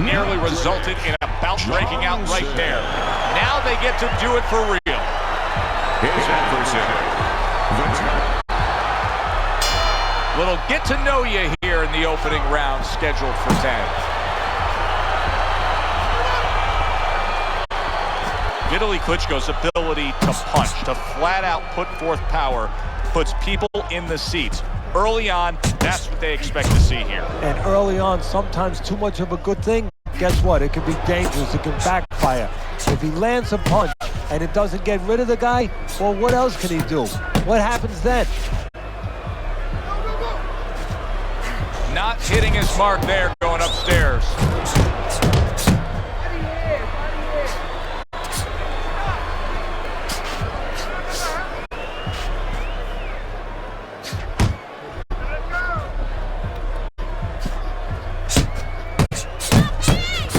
nearly resulted in a bout breaking out right there. Now they get to do it for real. His adversary. Little get to know you here in the opening round scheduled for 10. Vitaly Klitschko's ability to punch, to flat out put forth power, puts people in the seats. Early on, that's what they expect to see here. And early on, sometimes too much of a good thing, guess what? It can be dangerous, it can backfire. If he lands a punch and it doesn't get rid of the guy, well, what else can he do? What happens then? Not hitting his mark there, going upstairs.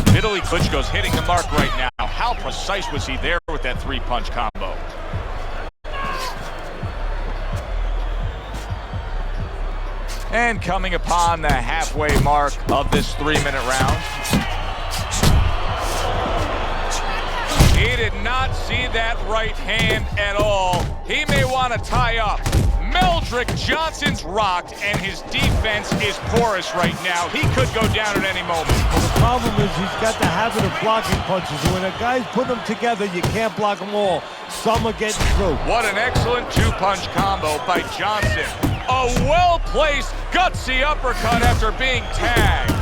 Vitaly Klitschko's hitting the mark right now. How precise was he there with that three-punch combo? And coming upon the halfway mark of this 3-minute round. He did not see that right hand at all. He may want to tie up. Meldrick Johnson's rocked, and his defense is porous right now. He could go down at any moment. Well, the problem is he's got the habit of blocking punches. When a guy's putting them together, you can't block them all. Some are getting through. What an excellent two-punch combo by Johnson. A well-placed, gutsy uppercut after being tagged.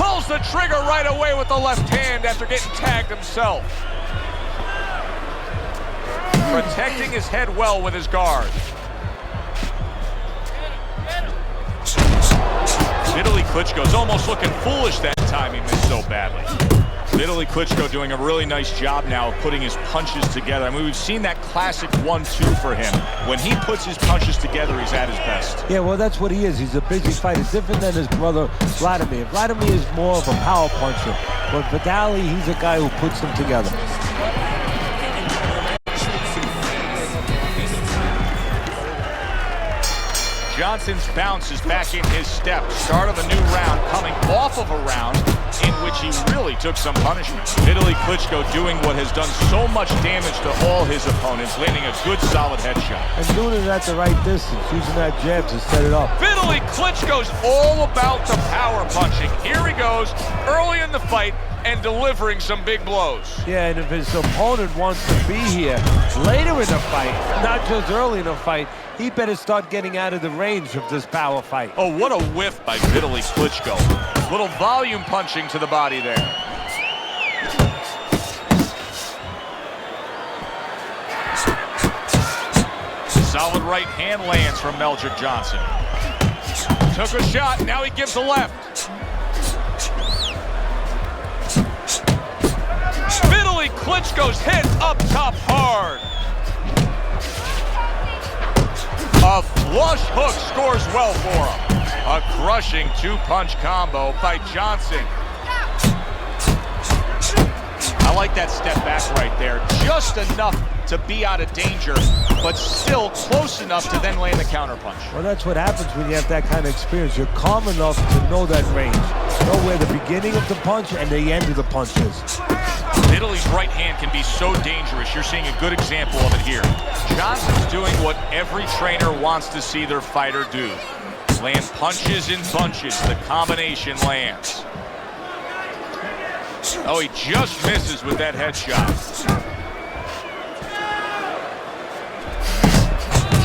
Pulls the trigger right away with the left hand after getting tagged himself. Protecting his head well with his guard. Vitaly Klitschko's almost looking foolish that time he missed so badly. Vitaly Klitschko doing a really nice job now of putting his punches together. I mean, we've seen that classic 1-2 for him. When he puts his punches together, he's at his best. Yeah, well, that's what he is. He's a busy fighter, different than his brother Vladimir. Vladimir is more of a power puncher, but Vitaly, he's a guy who puts them together. Johnson's bounce is back in his step. Start of a new round, coming off of a round in which he really took some punishment. Vitaly Klitschko doing what has done so much damage to all his opponents, landing a good solid headshot. And doing it at the right distance, using that jab to set it up. Vitaly Klitschko's all about the power punching. Here he goes, early in the fight, and delivering some big blows. Yeah, and if his opponent wants to be here later in the fight, not just early in the fight, he better start getting out of the range of this power fight. Oh, what a whiff by Vitaly Klitschko. Little volume punching to the body there. Solid right hand lands from Meldrick Johnson. Took a shot, now he gives a left. Vitaly Klitschko's hit up top hard. A flush hook scores well for him. A crushing two-punch combo by Johnson. I like that step back right there. Just enough to be out of danger, but still close enough to then land the counterpunch. Well, that's what happens when you have that kind of experience. You're calm enough to know that range. Know where the beginning of the punch and the end of the punch is. Vitaly's right hand can be so dangerous. You're seeing a good example of it here. Johnson's doing what every trainer wants to see their fighter do. Land punches in bunches. The combination lands. Oh, he just misses with that headshot.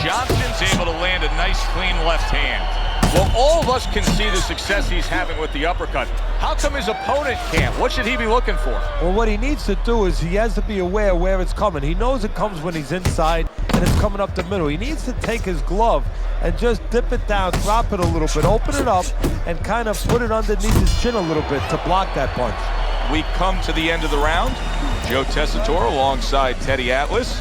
Johnson's able to land a nice, clean left hand. Well, all of us can see the success he's having with the uppercut. How come his opponent can't? What should he be looking for? Well, what he needs to do is he has to be aware where it's coming. He knows it comes when he's inside and it's coming up the middle. He needs to take his glove and just dip it down, drop it a little bit, open it up, and kind of put it underneath his chin a little bit to block that punch. We come to the end of the round. Joe Tessitore alongside Teddy Atlas.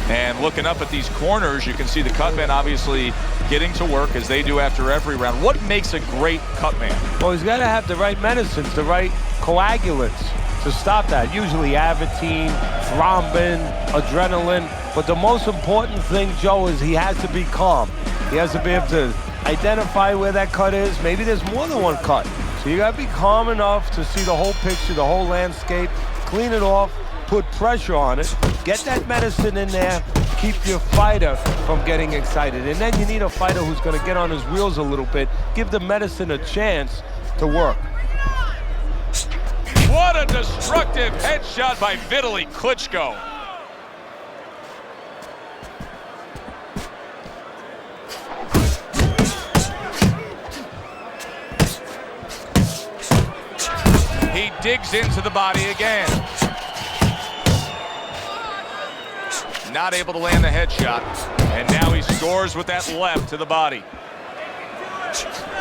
And looking up at these corners, you can see the cutman obviously getting to work as they do after every round. What makes a great cutman? Well, he's got to have the right medicines, the right coagulants to stop that. Usually Avitine, thrombin, adrenaline. But the most important thing, Joe, is he has to be calm. He has to be able to identify where that cut is. Maybe there's more than one cut. So You got to be calm enough to see the whole picture, the whole landscape, clean it off, put pressure on it, get that medicine in there, keep your fighter from getting excited. And then you need a fighter who's going to get on his wheels a little bit, give the medicine a chance to work. What a destructive headshot by Vitaly Klitschko. He digs into the body again. Not able to land the headshot. And now he scores with that left to the body.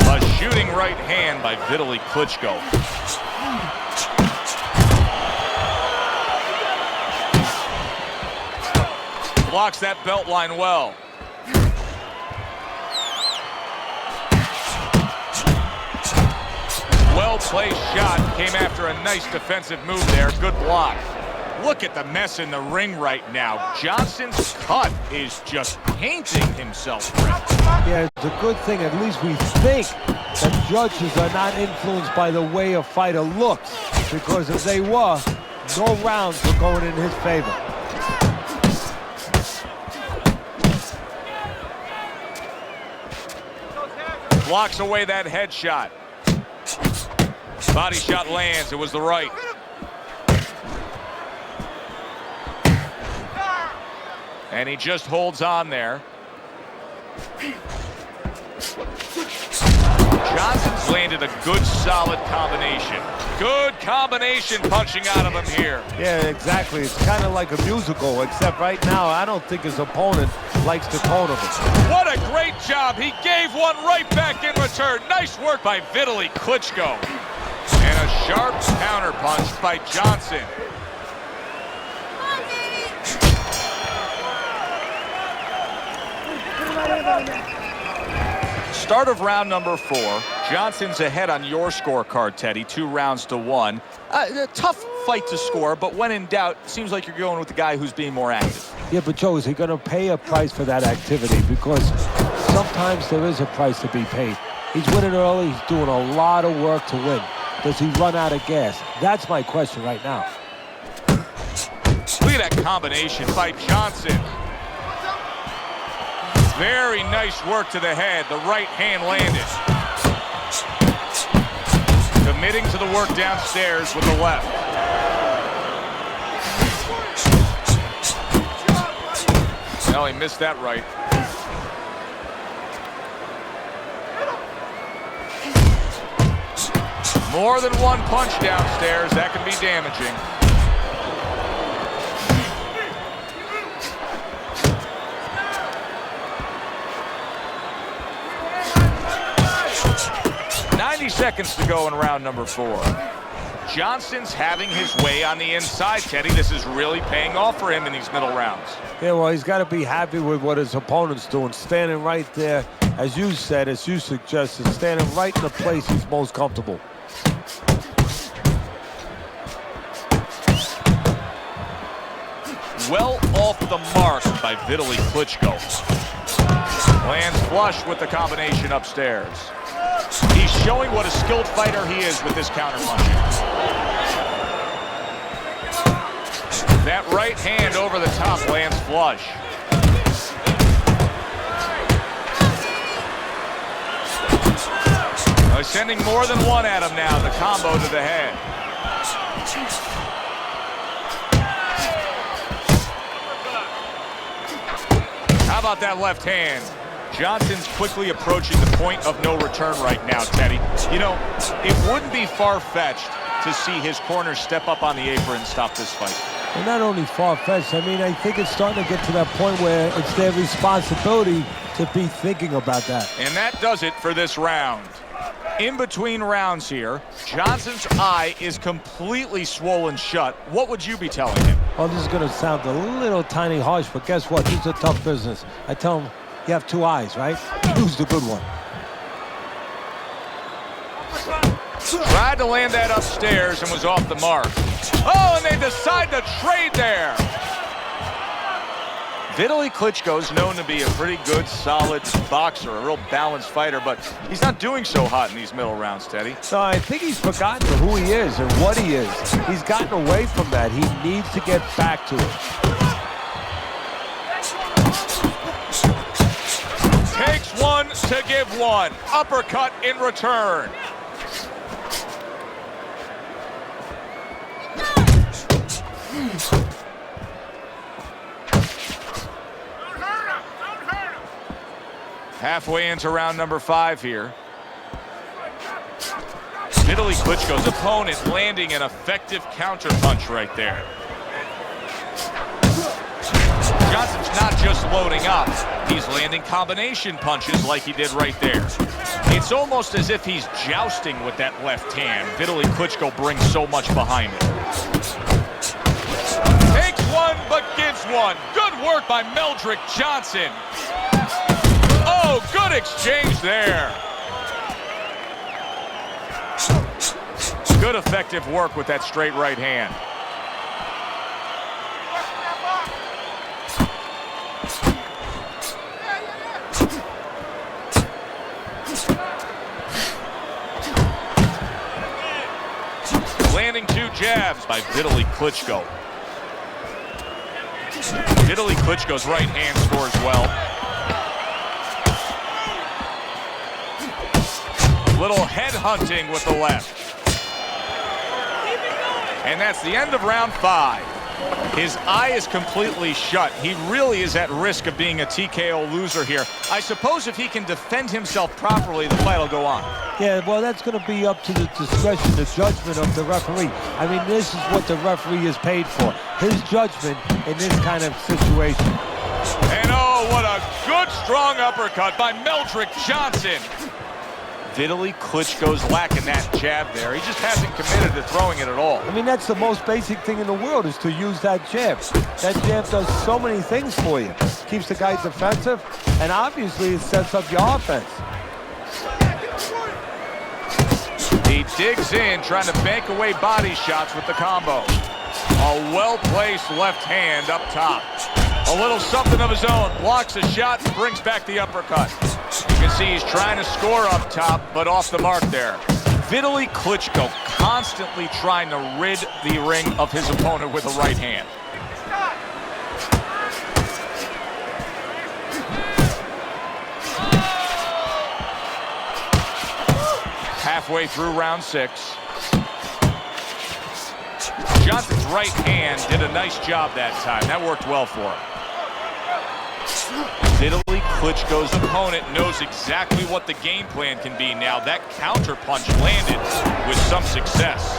A shooting right hand by Vitaly Klitschko. Blocks that belt line well. Well-placed shot. Came after a nice defensive move there. Good block. Look at the mess in the ring right now. Johnson's cut is just painting himself red. Yeah, it's a good thing. At least we think that judges are not influenced by the way a fighter looks. Because if they were, no rounds were going in his favor. Blocks away that headshot. Body shot lands. It was the right. And he just holds on there. Johnson's landed a good, solid combination. Good combination punching out of him here. Yeah, exactly. It's kind of like a musical, except right now, I don't think his opponent likes the tone of it. What a great job. He gave one right back in return. Nice work by Vitaly Klitschko. And a sharp counter punch by Johnson. Start of round number 4. Johnson's ahead on your scorecard, Teddy. 2 rounds to 1. A tough fight to score, but when in doubt, seems like you're going with the guy who's being more active. Yeah, but Joe, is he going to pay a price for that activity? Because sometimes there is a price to be paid. He's winning early. He's doing a lot of work to win. Does he run out of gas? That's my question right now. Look at that combination by Johnson. Very nice work to the head. The right hand landed. Committing to the work downstairs with the left. No, he missed that right. More than one punch downstairs. That can be damaging. Seconds to go in round number 4. Johnson's having his way on the inside, Teddy. This is really paying off for him in these middle rounds. Yeah, well, he's got to be happy with what his opponent's doing. Standing right there, as you said, as you suggested, standing right in the place he's most comfortable. Well off the mark by Vitaly Klitschko. Lands flush with the combination upstairs. He's showing what a skilled fighter he is with this counterpunching. That right hand over the top lands flush. He's sending more than one at him now, the combo to the head. How about that left hand? Johnson's quickly approaching the point of no return right now, Teddy. You know, it wouldn't be far-fetched to see his corner step up on the apron and stop this fight. And not only far-fetched, I mean, I think it's starting to get to that point where it's their responsibility to be thinking about that. And that does it for this round. In between rounds here, Johnson's eye is completely swollen shut. What would you be telling him? Well, this is going to sound a little tiny harsh, but guess what? This is a tough business. I tell him, you have 2 eyes, right? Choose the good one. Tried to land that upstairs and was off the mark. Oh, and they decide to trade there. Vitaly Klitschko's known to be a pretty good, solid boxer, a real balanced fighter, but he's not doing so hot in these middle rounds, Teddy. So I think he's forgotten who he is and what he is. He's gotten away from that. He needs to get back to it. Takes one to give one. Uppercut in return. Halfway into round number 5 here. Vitaly Klitschko's opponent landing an effective counter punch right there. Johnson's not just loading up, he's landing combination punches like he did right there. It's almost as if he's jousting with that left hand. Vitaly Klitschko brings so much behind it. Takes one but gives one. Good work by Meldrick Johnson. Oh, good exchange there. Good effective work with that straight right hand. Landing 2 jabs by Vitaly Klitschko. Vitaly Klitschko's right hand scores well. Little head hunting with the left. And that's the end of round 5. His eye is completely shut. He really is at risk of being a TKO loser here. I suppose if he can defend himself properly, the fight will go on. Yeah, well, that's going to be up to the discretion, the judgment of the referee. I mean, this is what the referee is paid for. His judgment in this kind of situation. And oh, what a good, strong uppercut by Meldrick Johnson. Vitaly Klitschko's lacking that jab there. He just hasn't committed to throwing it at all. I mean, that's the most basic thing in the world, is to use that jab. That jab does so many things for you. Keeps the guy defensive, and obviously it sets up your offense. He digs in, trying to bank away body shots with the combo. A well-placed left hand up top. A little something of his own. Blocks a shot and brings back the uppercut. You can see he's trying to score up top, but off the mark there. Vitaly Klitschko constantly trying to rid the ring of his opponent with a right hand. Halfway through round 6. Johnson's right hand did a nice job that time. That worked well for him. Vitaly Klitschko's opponent knows exactly what the game plan can be now. That counter punch landed with some success.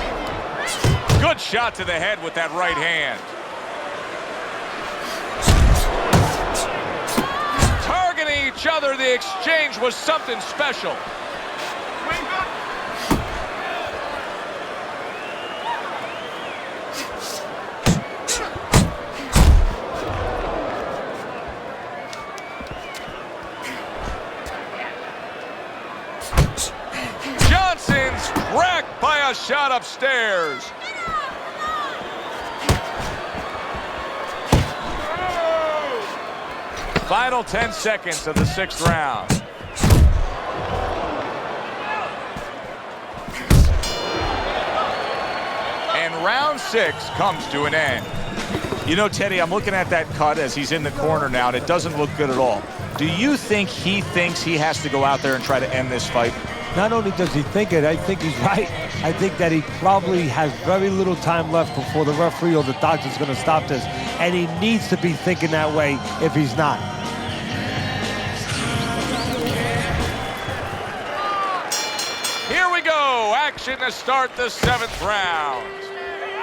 Good shot to the head with that right hand. Targeting each other, the exchange was something special. Cracked by a shot upstairs. Final 10 seconds of the 6th round. And round 6 comes to an end. You know, Teddy, I'm looking at that cut as he's in the corner now, and it doesn't look good at all. Do you think he thinks he has to go out there and try to end this fight? Not only does he think it, I think he's right. I think that he probably has very little time left before the referee or the doctor's going to stop this. And he needs to be thinking that way if he's not. Here we go. Action to start the 7th round.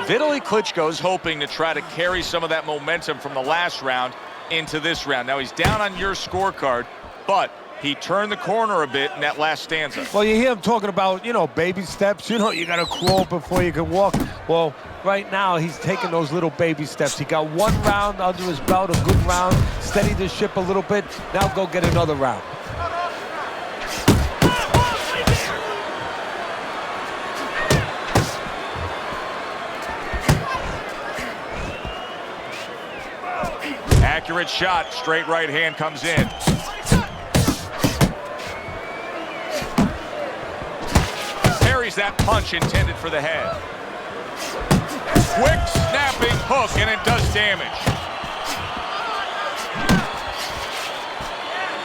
Vitaly Klitschko's hoping to try to carry some of that momentum from the last round into this round. Now, he's down on your scorecard, but he turned the corner a bit in that last stanza. Well, you hear him talking about, baby steps. You got to crawl before you can walk. Well, right now, he's taking those little baby steps. He got 1 round under his belt, a good round, steadied the ship a little bit. Now go get another round. Accurate favorite shot. Straight right hand comes in. Parries that punch intended for the head. Quick snapping hook, and it does damage.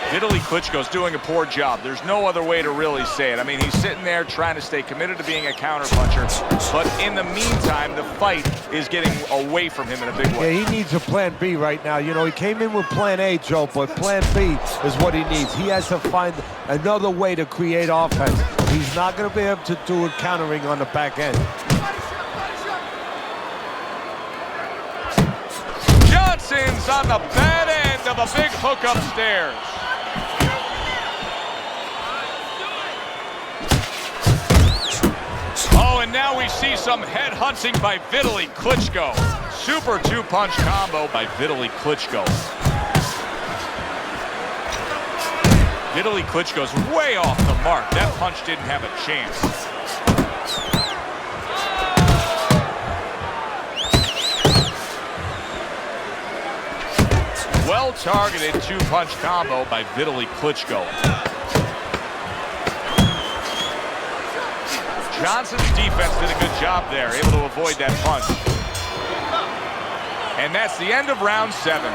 Vitaly Klitschko's doing a poor job. There's no other way to really say it. I mean, he's sitting there trying to stay committed to being a counterpuncher, but in the meantime, the fight is getting away from him in a big way. Yeah, he needs a plan B right now. You know, he came in with plan A, Joe, but plan B is what he needs. He has to find another way to create offense. He's not going to be able to do it countering on the back end. Johnson's on the bad end of a big hook upstairs. Oh, and now we see some head hunting by Vitaly Klitschko. Super two-punch combo by Vitaly Klitschko. Vitaly Klitschko's way off the mark. That punch didn't have a chance. Well-targeted two-punch combo by Vitaly Klitschko. Johnson's defense did a good job there, able to avoid that punch. And that's the end of round 7.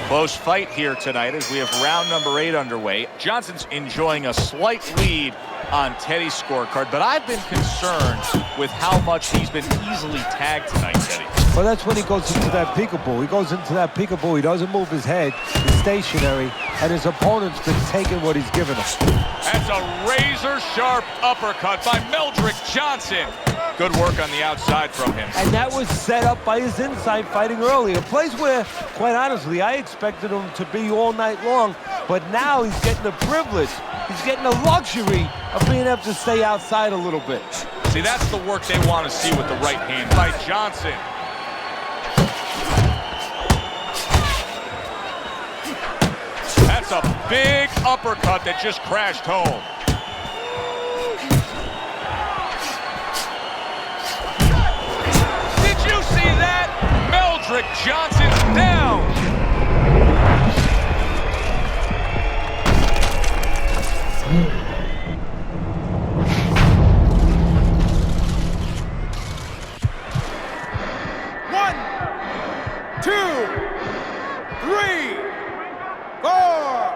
Close fight here tonight as we have round number 8 underway. Johnson's enjoying a slight lead on Teddy's scorecard, but I've been concerned with how much he's been easily tagged tonight, Teddy. Well, that's when he goes into that peekaboo. He goes into that peekaboo. He doesn't move his head. He's stationary, and his opponent's been taking what he's given him. That's a razor-sharp uppercut by Meldrick Johnson. Good work on the outside from him. And that was set up by his inside fighting earlier. A place where, quite honestly, I expected him to be all night long, but now he's getting the privilege. He's getting the luxury of being able to stay outside a little bit. See, that's the work they want to see with the right hand by Johnson. That's a big uppercut that just crashed home. Did you see that? Meldrick Johnson's down. One, 2, 3, 4.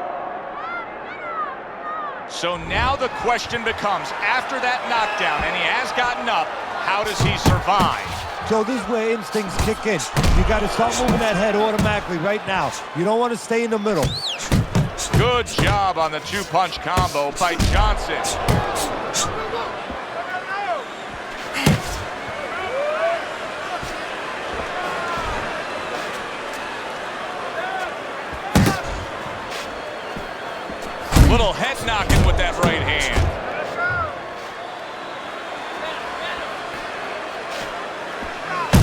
So now the question becomes, after that knockdown, and he has gotten up, how does he survive? So this is where instincts kick in. You got to start moving that head automatically right now. You don't want to stay in the middle. Good job on the two-punch combo by Johnson. Little head knocking with that right hand.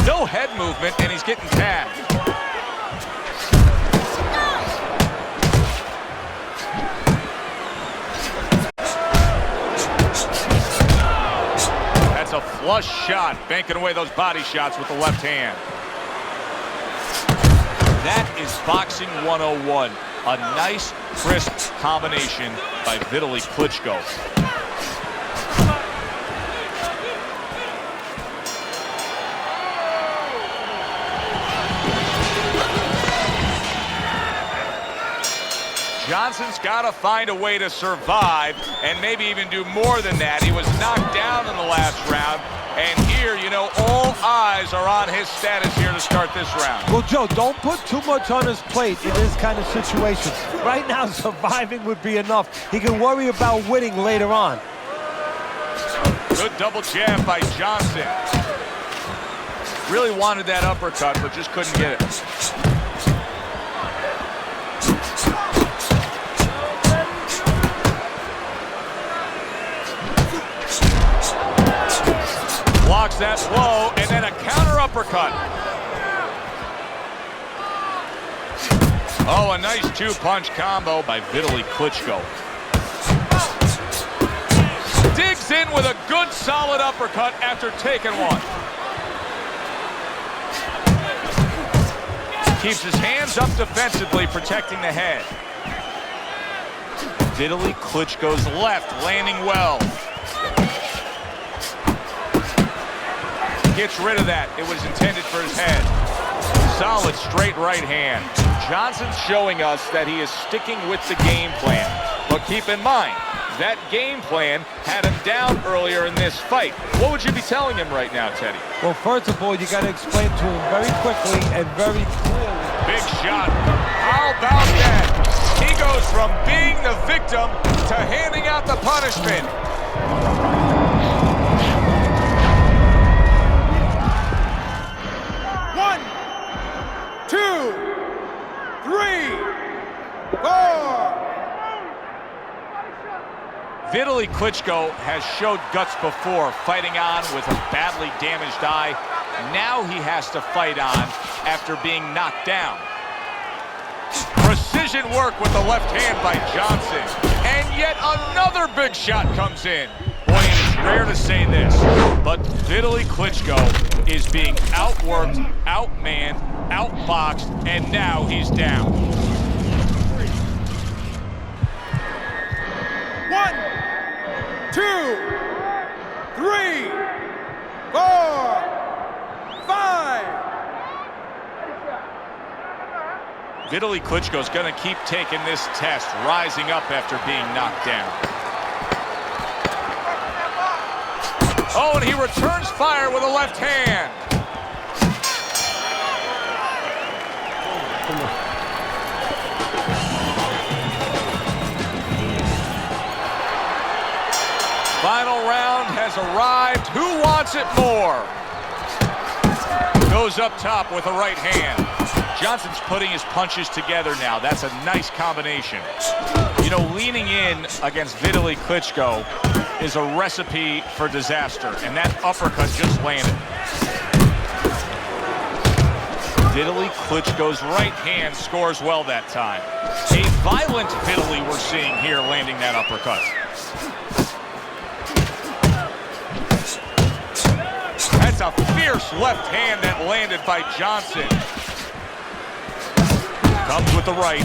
No head movement, and he's getting tagged. That's a flush shot, banking away those body shots with the left hand. That is Boxing 101. A nice, crisp combination by Vitaly Klitschko. Johnson's got to find a way to survive and maybe even do more than that. He was knocked down in the last round, and here, you know, all eyes are on his status here to start this round. Well, Joe, don't put too much on his plate in this kind of situation. Right now, surviving would be enough. He can worry about winning later on. Good double jab by Johnson. Really wanted that uppercut, but just couldn't get it. Blocks that blow, and then a counter uppercut. Oh, a nice two-punch combo by Vitaly Klitschko. Digs in with a good, solid uppercut after taking one. Keeps his hands up defensively, protecting the head. Vitaly Klitschko's left, landing well. Gets rid of that. It was intended for his head. Solid straight right hand. Johnson's showing us that he is sticking with the game plan. But keep in mind, that game plan had him down earlier in this fight. What would you be telling him right now, Teddy? Well, first of all, you got to explain to him very quickly and very clearly. Big shot. How about that? He goes from being the victim to handing out the punishment. One, two, three, four. Vitaly Klitschko has showed guts before, fighting on with a badly damaged eye. Now he has to fight on after being knocked down. Precision work with the left hand by Johnson. And yet another big shot comes in. Boy, and it's rare to say this, but Vitaly Klitschko is being outworked, outmanned, outboxed, and now he's down. One, two, three, four, five. Vitaly Klitschko's going to keep taking this test, rising up after being knocked down. Oh, and he returns fire with a left hand. Final round has arrived. Who wants it more? Goes up top with a right hand. Johnson's putting his punches together now. That's a nice combination. You know, leaning in against Vitaly Klitschko is a recipe for disaster, and that uppercut just landed. Vitaly Klitschko's right hand scores well that time. A violent Vitaly we're seeing here landing that uppercut. That's a fierce left hand that landed by Johnson. Comes with the right.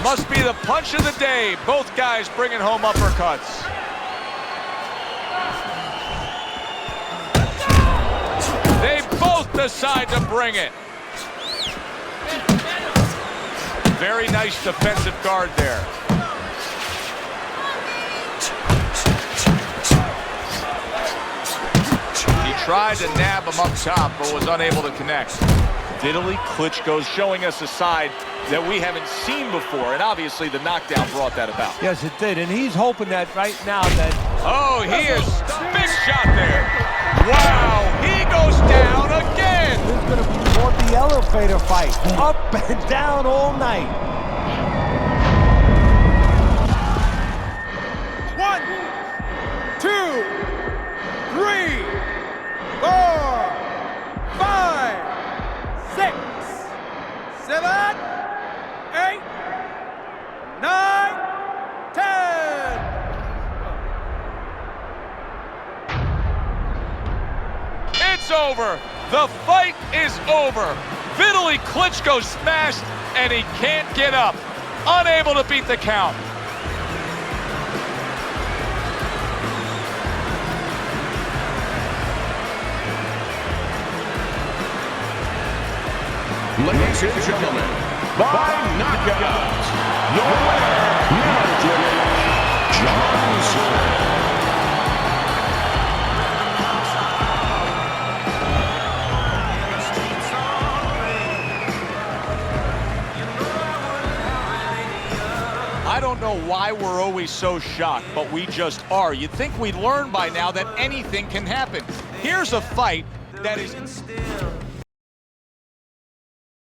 Must be the punch of the day. Both guys bringing home uppercuts. They both decide to bring it. Very nice defensive guard there. He tried to nab him up top, but was unable to connect. Vitaly Klitschko's showing us a side that we haven't seen before, and obviously the knockdown brought that about. Yes, it did, and he's hoping that right now that... Oh, he is big shot there. Wow, he goes down again. This is going to be more the elevator fight. Up and down all night. One, two, three, four, five, 6, 7, 8, 9, 10. It's over. The fight is over. Vitaly Klitschko smashed, and he can't get up. Unable to beat the count. Ladies and gentlemen, by knockout, the winner, Vitaly Johnson. I don't know why we're always so shocked, but we just are. You'd think we'd learn by now that anything can happen. Here's a fight that is...